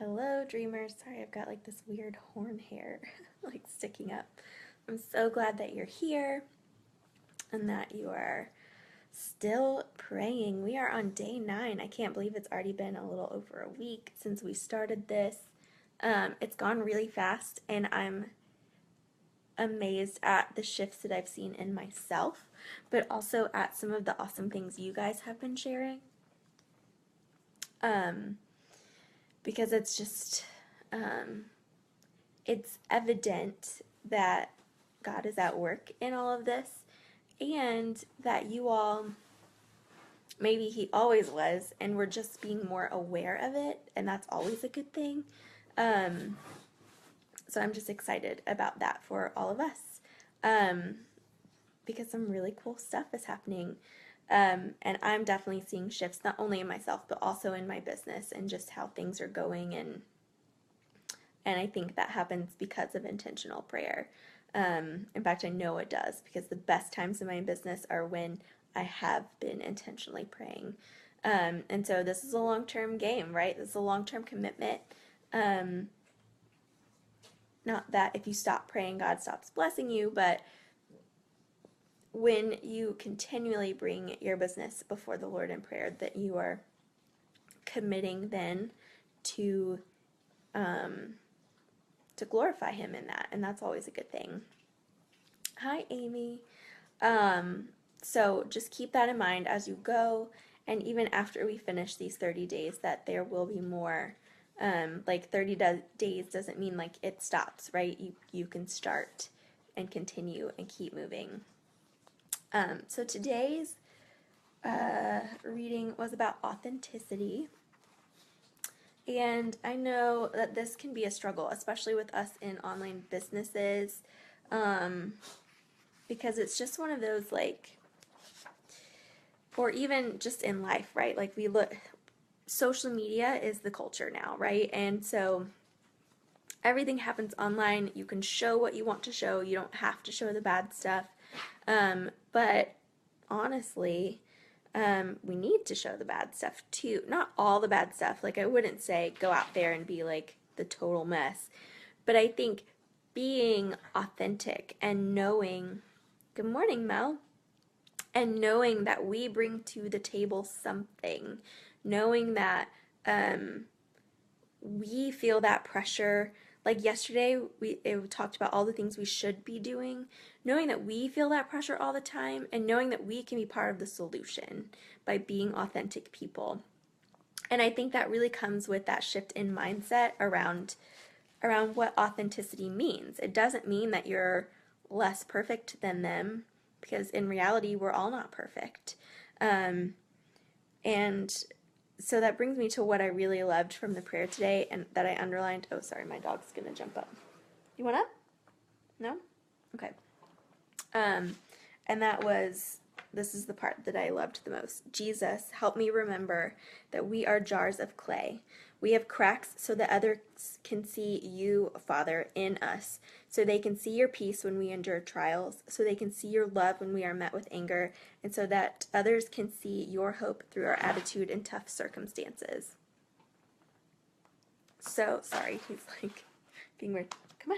Hello, dreamers. Sorry, I've got like this weird horn hair like sticking up. I'm so glad that you're here and that you are still praying. We are on day 9. I can't believe it's already been a little over a week since we started this. It's gone really fast, and I'm amazed at the shifts that I've seen in myself, but also at some of the awesome things you guys have been sharing. Um, because it's just, um, it's evident that God is at work in all of this, and that you all, maybe He always was, and we're just being more aware of it, and that's always a good thing. Um, so I'm just excited about that for all of us, um, because some really cool stuff is happening. And I'm definitely seeing shifts not only in myself but also in my business and just how things are going, and I think that happens because of intentional prayer. In fact, I know it does, because the best times in my business are when I have been intentionally praying. And so this is a long-term game, right? This is a long-term commitment. Um, Not that if you stop praying, God stops blessing you, but when you continually bring your business before the Lord in prayer, that you are committing then to um, to glorify Him in that, and that's always a good thing. Hi, Amy. Um, so just keep that in mind as you go, and even after we finish these 30 days, that there will be more. Like 30 days doesn't mean like it stops, right? You can start and continue and keep moving. So today's reading was about authenticity. And I know that this can be a struggle, especially with us in online businesses, um, because it's just one of those, like, or even just in life, right? Like, we look, social media is the culture now, right? And so everything happens online. You can show what you want to show, you don't have to show the bad stuff. But honestly, we need to show the bad stuff too. Not all the bad stuff. Like, I wouldn't say go out there and be like the total mess. But I think being authentic and knowing, good morning, Mel, and knowing that we bring to the table something, knowing that we feel that pressure. Like yesterday, it talked about all the things we should be doing, knowing that we feel that pressure all the time, and knowing that we can be part of the solution by being authentic people. And I think that really comes with that shift in mindset around what authenticity means. It doesn't mean that you're less perfect than them, because in reality, we're all not perfect. And so that brings me to what I really loved from the prayer today and that I underlined. Oh, sorry, my dog's going to jump up. You want up? No? Okay. And that was, this is the part that I loved the most. Jesus, help me remember that we are jars of clay. We have cracks so that others can see you, Father, in us, so they can see your peace when we endure trials, so they can see your love when we are met with anger, and so that others can see your hope through our attitude in tough circumstances. So, sorry, he's like being weird. Come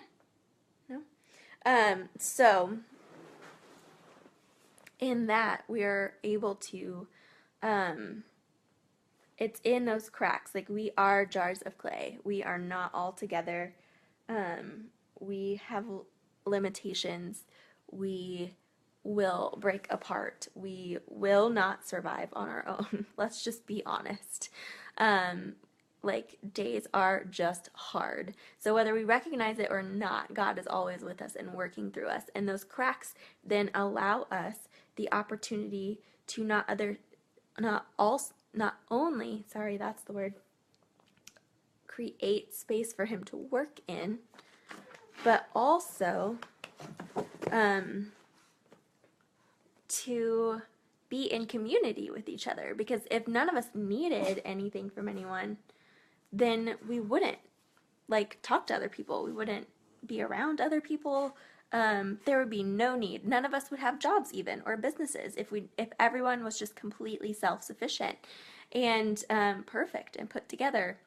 on. No? So in that, we are able to, it's in those cracks. Like, we are jars of clay. We are not all together. We have limitations. We will break apart. We will not survive on our own. Let's just be honest. Like, days are just hard. So whether we recognize it or not, God is always with us and working through us. And those cracks then allow us the opportunity to not only, sorry, that's the word, create space for Him to work in, but also to be in community with each other. Because if none of us needed anything from anyone, then we wouldn't like talk to other people. We wouldn't be around other people. There would be no need. None of us would have jobs even, or businesses, if everyone was just completely self-sufficient and perfect and put together.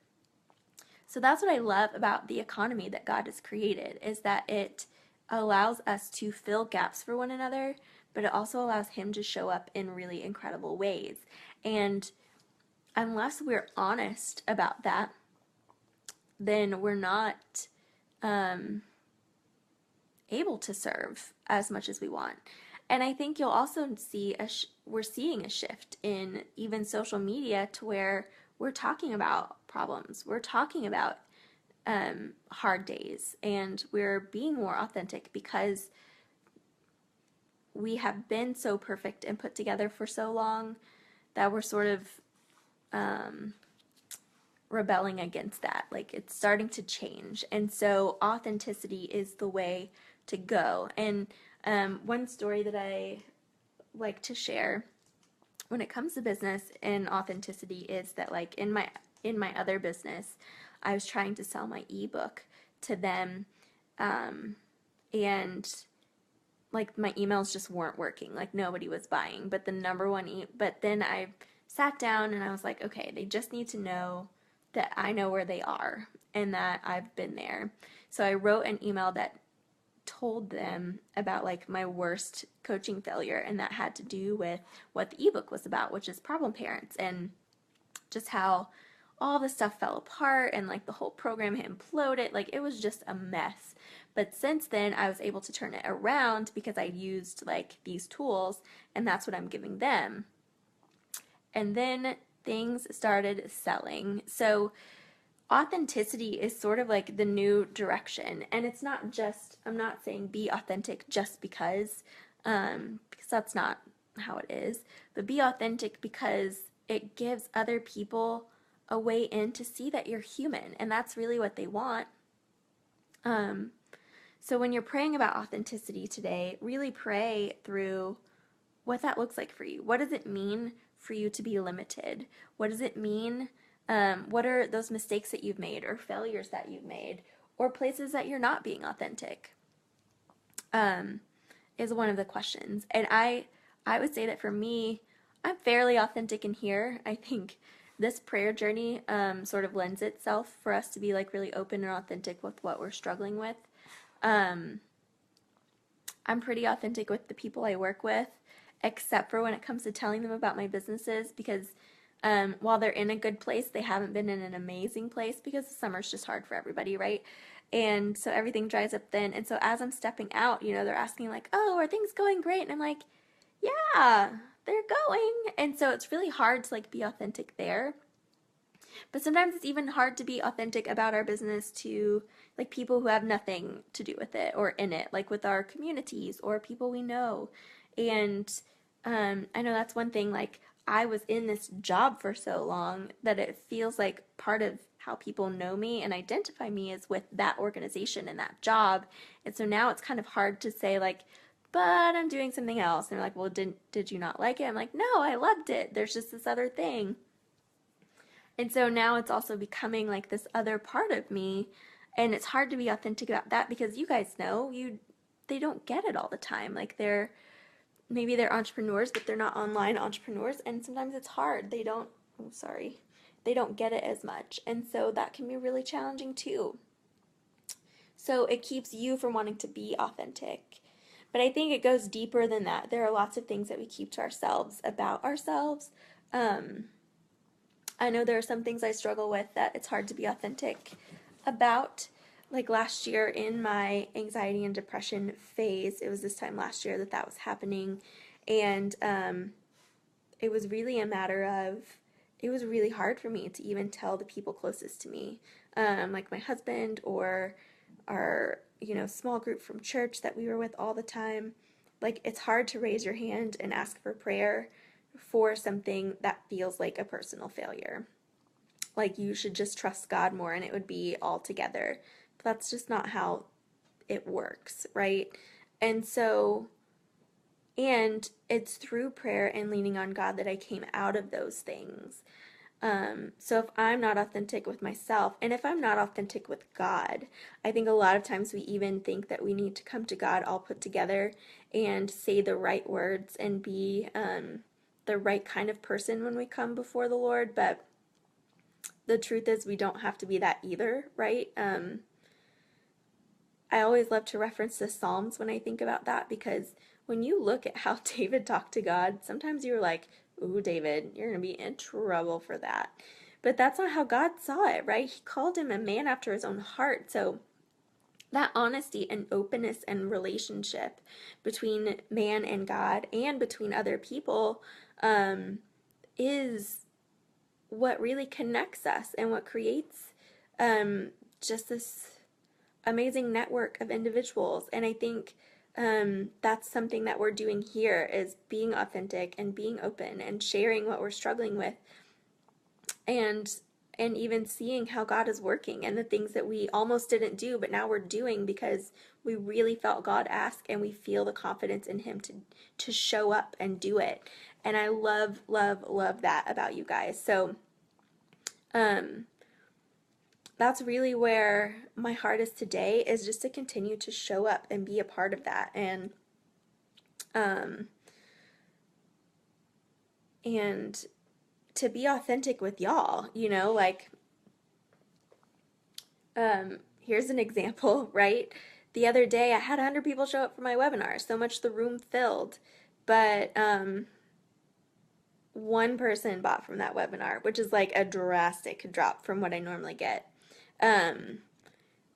So that's what I love about the economy that God has created, is that it allows us to fill gaps for one another, but it also allows him to show up in really incredible ways. And unless we're honest about that, then we're not um, able to serve as much as we want. And I think you'll also see we're seeing a shift in even social media to where we're talking about problems, we're talking about hard days, and we're being more authentic because we have been so perfect and put together for so long that we're sort of um, rebelling against that. Like, it's starting to change. And so authenticity is the way to go. And one story that I like to share when it comes to business and authenticity is that, like, in my other business, I was trying to sell my ebook to them, and like my emails just weren't working. Like, nobody was buying. But the number one but then I sat down and I was like, okay, they just need to know that I know where they are and that I've been there. So I wrote an email that told them about like my worst coaching failure, and that had to do with what the ebook was about, which is problem parents, and just how all the stuff fell apart and like the whole program imploded. Like, it was just a mess. But since then, I was able to turn it around because I used like these tools, and that's what I'm giving them. And then things started selling. So authenticity is sort of like the new direction. And it's not just, I'm not saying be authentic just because that's not how it is, but be authentic because it gives other people a way in to see that you're human. And that's really what they want. Um, so when you're praying about authenticity today, really pray through what that looks like for you. What does it mean for you to be limited? What does it mean? What are those mistakes that you've made, or failures that you've made, or places that you're not being authentic? Is one of the questions. And I would say that for me, I'm fairly authentic in here. I think this prayer journey sort of lends itself for us to be like really open and authentic with what we're struggling with. Um, I'm pretty authentic with the people I work with, except for when it comes to telling them about my businesses, because while they're in a good place, they haven't been in an amazing place because the summer's just hard for everybody, right? And so everything dries up then. And so as I'm stepping out, they're asking like, "Oh, are things going great?" And I'm like, "Yeah, they're going." And so it's really hard to like be authentic there. But sometimes it's even hard to be authentic about our business to like people who have nothing to do with it or in it, like with our communities or people we know. And I know that's one thing, like, I was in this job for so long that it feels like part of how people know me and identify me is with that organization and that job. And so now it's kind of hard to say, like, but I'm doing something else. And they're like, well, did you not like it? I'm like, no, I loved it. There's just this other thing. And so now it's also becoming like this other part of me, and it's hard to be authentic about that because you guys know, they don't get it all the time. Like, maybe they're entrepreneurs, but they're not online entrepreneurs, and sometimes it's hard. They don't get it as much. And so that can be really challenging too. So it keeps you from wanting to be authentic. But I think it goes deeper than that. There are lots of things that we keep to ourselves about ourselves. Um, I know there are some things I struggle with that it's hard to be authentic about. Like last year in my anxiety and depression phase, it was this time last year that was happening. And it was really a matter of, it was really hard for me to even tell the people closest to me, like my husband or our, small group from church that we were with all the time. Like, it's hard to raise your hand and ask for prayer for something that feels like a personal failure. Like, you should just trust God more and it would be all together. But that's just not how it works, right? And so, and it's through prayer and leaning on God that I came out of those things. So if I'm not authentic with myself, and if I'm not authentic with God, I think a lot of times we even think that we need to come to God all put together and say the right words and be the right kind of person when we come before the Lord. But the truth is we don't have to be that either, right? I always love to reference the Psalms when I think about that, because when you look at how David talked to God, sometimes you're like, ooh, David, you're going to be in trouble for that. But that's not how God saw it, right? He called him a man after his own heart. So that honesty and openness and relationship between man and God and between other people is what really connects us and what creates just this amazing network of individuals. And I think that's something that we're doing here, is being authentic and being open and sharing what we're struggling with, and even seeing how God is working and the things that we almost didn't do but now we're doing because we really felt God ask, and we feel the confidence in him to show up and do it. And I love that about you guys. So that's really where my heart is today, is just to continue to show up and be a part of that, and to be authentic with y'all, like, here's an example, right? The other day I had 100 people show up for my webinar, so much the room filled, but one person bought from that webinar, which is like a drastic drop from what I normally get.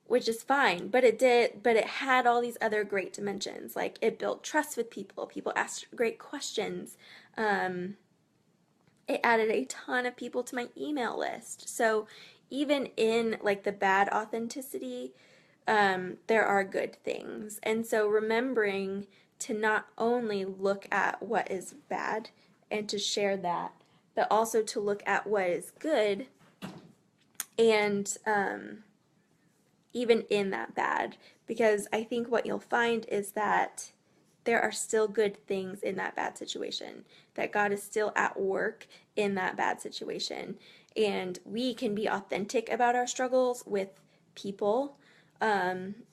Which is fine, but it had all these other great dimensions. Like, it built trust with people. People asked great questions. It added a ton of people to my email list. So even in like the bad authenticity, there are good things. And so remembering to not only look at what is bad and to share that, but also to look at what is good, and even in that bad, because I think what you'll find is that there are still good things in that bad situation, that God is still at work in that bad situation, and we can be authentic about our struggles with people,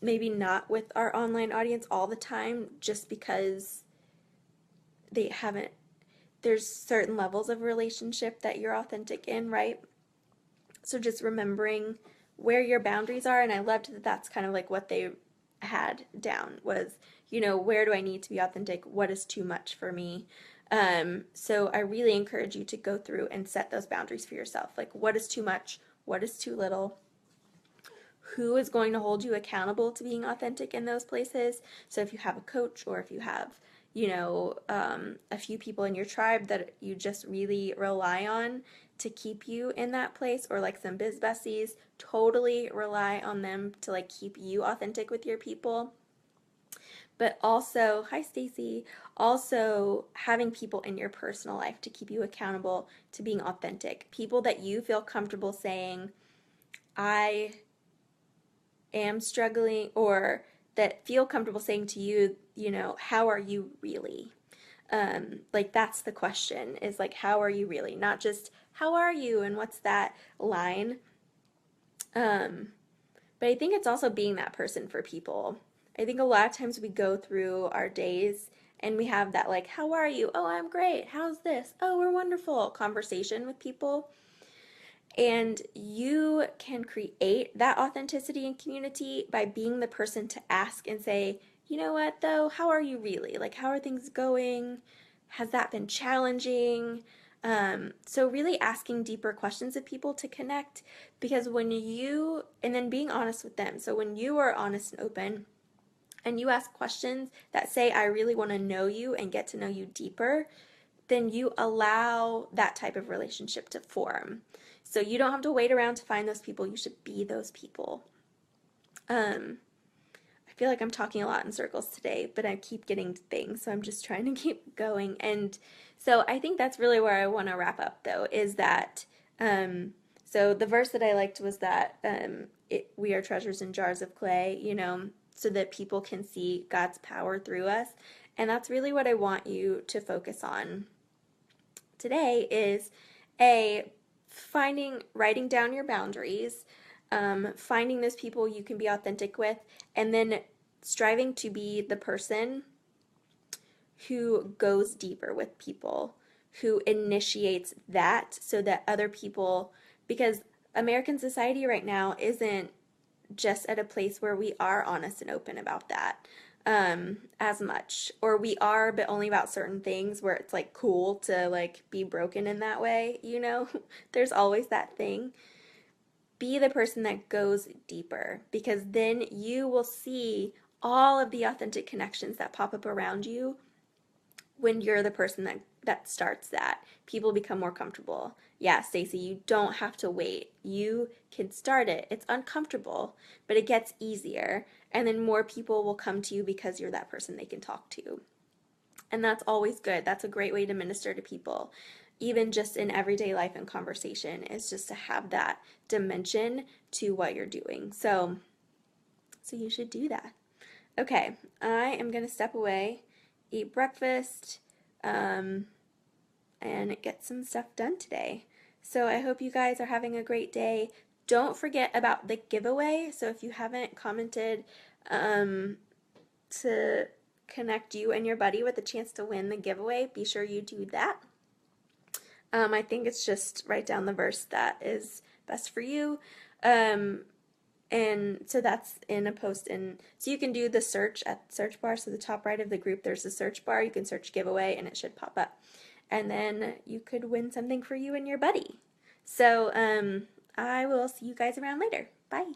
maybe not with our online audience all the time, just because they haven't, there's certain levels of relationship that you're authentic in, right? So just remembering where your boundaries are. And I loved that that's kind of like what they had down was, where do I need to be authentic? What is too much for me? So I really encourage you to go through and set those boundaries for yourself. Like, what is too much? What is too little? Who is going to hold you accountable to being authentic in those places? So if you have a coach, or if you have, a few people in your tribe that you just really rely on to keep you in that place, or like some biz besties, totally rely on them to like keep you authentic with your people. But also, hi Stacy, also having people in your personal life to keep you accountable to being authentic. People that you feel comfortable saying, I am struggling, or that feel comfortable saying to you, how are you really? Like, that's the question, is like, how are you really? Not just, how are you and what's that line? But I think it's also being that person for people. I think a lot of times we go through our days and we have that like, how are you? Oh, I'm great. How's this? Oh, we're wonderful conversation with people. And you can create that authenticity and community by being the person to ask and say, you know what, though, how are you really? Like, how are things going? Has that been challenging? So really asking deeper questions of people to connect, because and then being honest with them. So when you are honest and open and you ask questions that say, I really want to know you and get to know you deeper, then you allow that type of relationship to form. So you don't have to wait around to find those people. You should be those people. I feel like I'm talking a lot in circles today, but I keep getting things, so I'm just trying to keep going. And so I think that's really where I want to wrap up, though, is that, so the verse that I liked was that we are treasures in jars of clay, so that people can see God's power through us. And that's really what I want you to focus on today, is writing down your boundaries, finding those people you can be authentic with, and then striving to be the person who goes deeper with people, who initiates that, so that other people, because American society right now isn't just at a place where we are honest and open about that as much, or we are, but only about certain things where it's like cool to like be broken in that way, you know? There's always that thing. Be the person that goes deeper, because then you will see all of the authentic connections that pop up around you when you're the person that starts that. People become more comfortable. Yeah, Stacy, you don't have to wait. You can start it. It's uncomfortable, but it gets easier, and then more people will come to you because you're that person they can talk to. And that's always good. That's a great way to minister to people. Even just in everyday life and conversation, is just to have that dimension to what you're doing. So you should do that. Okay, I am going to step away, eat breakfast, um, and get some stuff done today. So I hope you guys are having a great day. Don't forget about the giveaway. So if you haven't commented to connect you and your buddy with a chance to win the giveaway, be sure you do that. I think it's just write down the verse that is best for you. And so that's in a post so you can do the search at the search bar. So the top right of the group, there's a search bar. You can search giveaway and it should pop up. And then you could win something for you and your buddy. So I will see you guys around later. Bye.